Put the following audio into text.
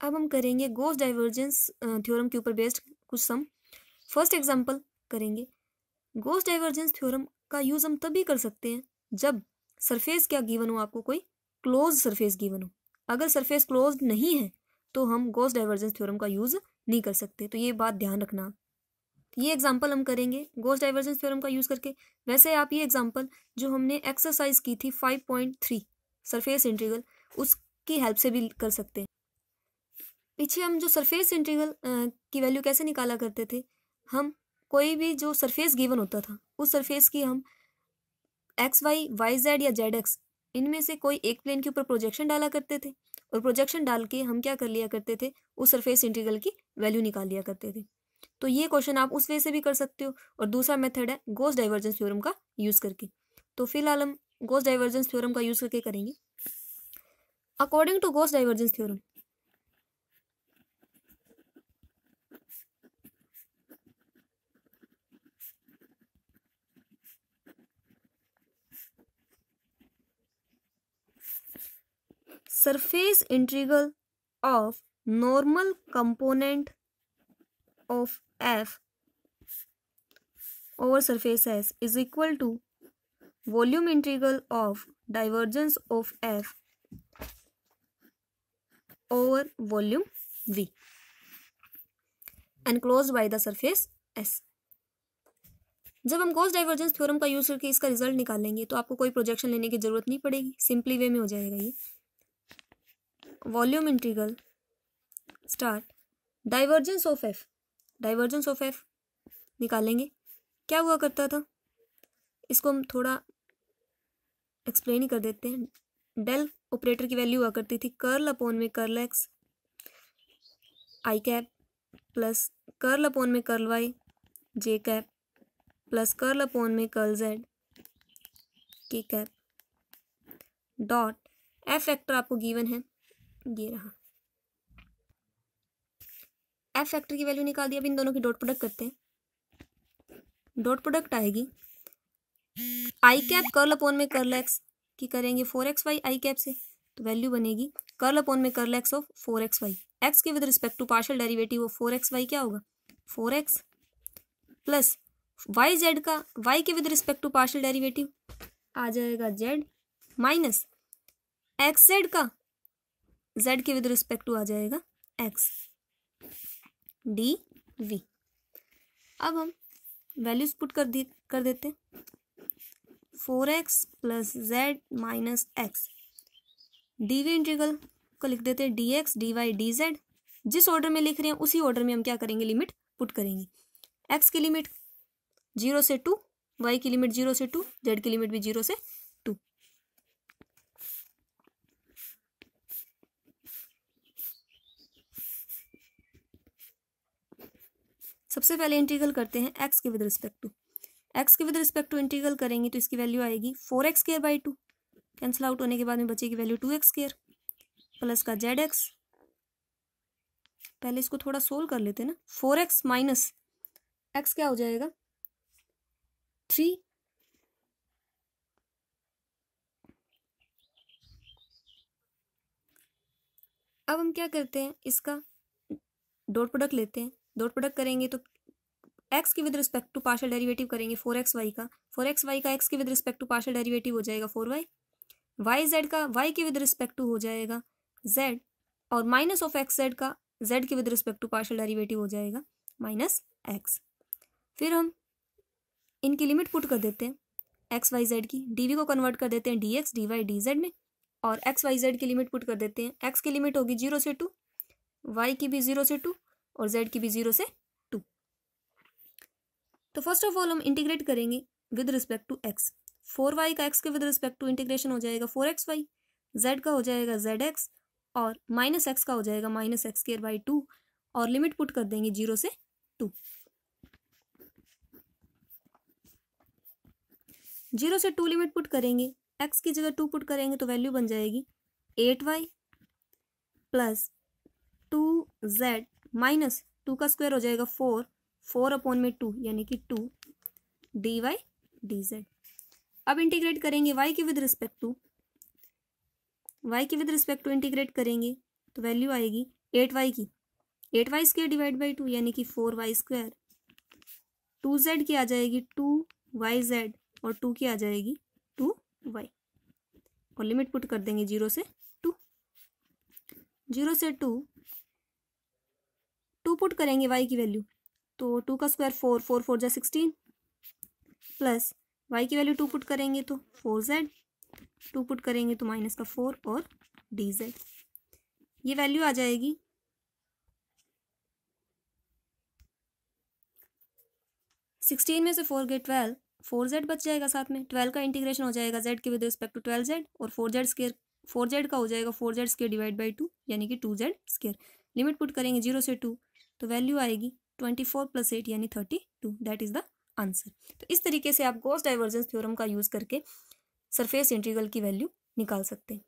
अब हम करेंगे गॉस डाइवर्जेंस थ्योरम के ऊपर बेस्ड कुछ सम। फर्स्ट एग्जांपल करेंगे। गॉस डाइवर्जेंस थ्योरम का यूज हम तभी कर सकते हैं जब सरफेस क्या गिवन हो, आपको कोई क्लोज सरफेस गिवन हो। अगर सरफेस क्लोज नहीं है तो हम गॉस डाइवर्जेंस थ्योरम का यूज नहीं कर सकते, तो ये बात ध्यान रखना। ये एग्जांपल हम करेंगे गॉस डाइवर्जेंस थ्योरम का यूज करके। वैसे आप ये एग्जांपल जो हमने एक्सरसाइज की थी 5.3 सरफेस इंटीग्रल, उसकी हेल्प से भी कर सकते हैं। पीछे हम जो सरफेस इंटीग्रल की वैल्यू कैसे निकाला करते थे, हम कोई भी जो सरफेस गिवन होता था उस सरफेस की हम एक्स वाई वाई जेड या जेड एक्स इनमें से कोई एक प्लेन के ऊपर प्रोजेक्शन डाला करते थे, और प्रोजेक्शन डाल के हम क्या कर लिया करते थे, उस सरफेस इंटीग्रल की वैल्यू निकाल लिया करते थे। तो ये क्वेश्चन आप उस वे से भी कर सकते हो, और दूसरा मेथड है गॉस डाइवर्जेंस थ्योरम का यूज करके। तो फिलहाल हम गॉस डाइवर्जेंस थ्योरम का यूज करके करेंगे। According to Gauss divergence theorem, surface integral of normal component of f over surface S is equal to volume integral of divergence of f over volume V enclosed by the surface S। जब हम Gauss divergence theorem का use करके इसका result निकालेंगे तो आपको कोई projection लेने की जरूरत नहीं पड़ेगी, सिंपली वे में हो जाएगा। ये volume integral start divergence of F, divergence of F निकालेंगे। क्या हुआ करता था, इसको हम थोड़ा एक्सप्लेन ही कर देते हैं। डेल ऑपरेटर की वैल्यू हुआ करती थी कर्ल अपॉन में कर्ल एक्स आई कैप प्लस कर्ल अपॉन में कर्ल वाई जे कैप प्लस कर्ल अपॉन में कर्ल जेड के कैप डॉट एफ फैक्टर आपको गिवन है, ये रहा। एफ फैक्टर की वैल्यू निकाल दी। अब इन दोनों की डॉट प्रोडक्ट करते हैं। डॉट प्रोडक्ट आएगी आई कैप कर्ल अपॉन में कर्ल एक्स की करेंगे 4xy आई कैप से, तो वैल्यू बनेगी कर्ल अपॉन में curl x of 4xy। X के with respect to partial derivative of 4xy क्या होगा 4x प्लस वाई जेड का वाई के with respect to partial derivative आ जाएगा जेड माइनस एक्स जेड का जेड के विद रिस्पेक्ट टू आ जाएगा एक्स डी वी। अब हम वैल्यूज पुट कर देते हैं। 4x plus Z minus X D V integral को लिख देते हैं D x D Y D Z. जिस ऑर्डर में लिख रहे हैं उसी ऑर्डर में हम क्या करेंगे, लिमिट पुट करेंगे। एक्स की लिमिट 0 से 2, वाई की लिमिट 0 से 2, जेड की लिमिट भी 0 से 2। सबसे पहले इंटीग्रल करते हैं एक्स के विद रिस्पेक्ट टू। एक्स के विद रिस्पेक्ट टू इंटीग्रल करेंगे तो इसकी वैल्यू आएगी 4x square by 2, cancel out होने के बाद में बचेगी वैल्यू 2x स्क्वायर प्लस का जेड एक्स। पहले इसको थोड़ा सोल्व कर लेते हैं ना। 4x माइनस एक्स क्या हो जाएगा 3, अब हम क्या करते हैं, इसका डॉट प्रोडक्ट लेते हैं। डॉट प्रोडक्ट करेंगे तो एक्स के with respect to partial derivative करेंगे 4xy का, 4xy का एक्स के with respect to partial derivative हो जाएगा 4y, वाई जेड का वाई के विद रिस्पेक्ट टू हो जाएगा z, और माइनस ऑफ एक्स जेड का z के with respect to partial derivative हो जाएगा माइनस एक्स। फिर हम इनकी लिमिट पुट कर देते हैं एक्स वाई जेड की, डी वी को कन्वर्ट कर देते हैं D x D Y D z में, और एक्स वाई जेड की लिमिट पुट कर देते हैं। एक्स की लिमिट होगी 0 से 2, वाई की भी 0 से 2 और जेड की भी 0 से 2। तो फर्स्ट ऑफ ऑल हम इंटीग्रेट करेंगे with respect to x. 4y का एक्स के विद रिस्पेक्ट टू इंटीग्रेशन हो जाएगा 4xy, जेड का हो जाएगा जेड एक्स, और माइनस एक्स का हो जाएगा माइनस एक्स स्क्वायर बाई 2, और लिमिट पुट कर देंगे 0 से 2। 0 से 2 लिमिट पुट करेंगे, एक्स की जगह 2 पुट करेंगे तो वैल्यू बन जाएगी 8y प्लस 2z माइनस 2 का स्क्वायर हो जाएगा 4, 4 अपॉन में 2 यानी कि 2 डी वाई डी जेड। अब इंटीग्रेट करेंगे y के विद रिस्पेक्ट टू इंटीग्रेट करेंगे तो वैल्यू आएगी 8y की 8y² डिवाइड बाई 2 यानी कि 4y²। 2z की आ जाएगी 2yz और 2 की आ जाएगी 2y और लिमिट पुट कर देंगे 0 से 2। 0 से 2 पुट करेंगे y की वैल्यू तो 2 का स्क्वायर 4 4 4 जा 16 प्लस y की वैल्यू 2 पुट करेंगे तो 4z 2 पुट करेंगे तो माइनस का 4 और dz। ये वैल्यू आ जाएगी 16 में से 4 गए 12 4z बच जाएगा साथ में 12 का इंटीग्रेशन हो जाएगा z के विद रिस्पेक्ट टू 12z और 4z का हो जाएगा 4z² डिवाइड बाई 2 यानी कि 2z²। लिमिट पुट करेंगे 0 से 2 तो वैल्यू आएगी 24 + 8 यानी 32। That is the answer. तो इस तरीके से आप गॉस डाइवर्जेंस थ्योरम का यूज करके सरफेस इंटीग्रल की वैल्यू निकाल सकते हैं।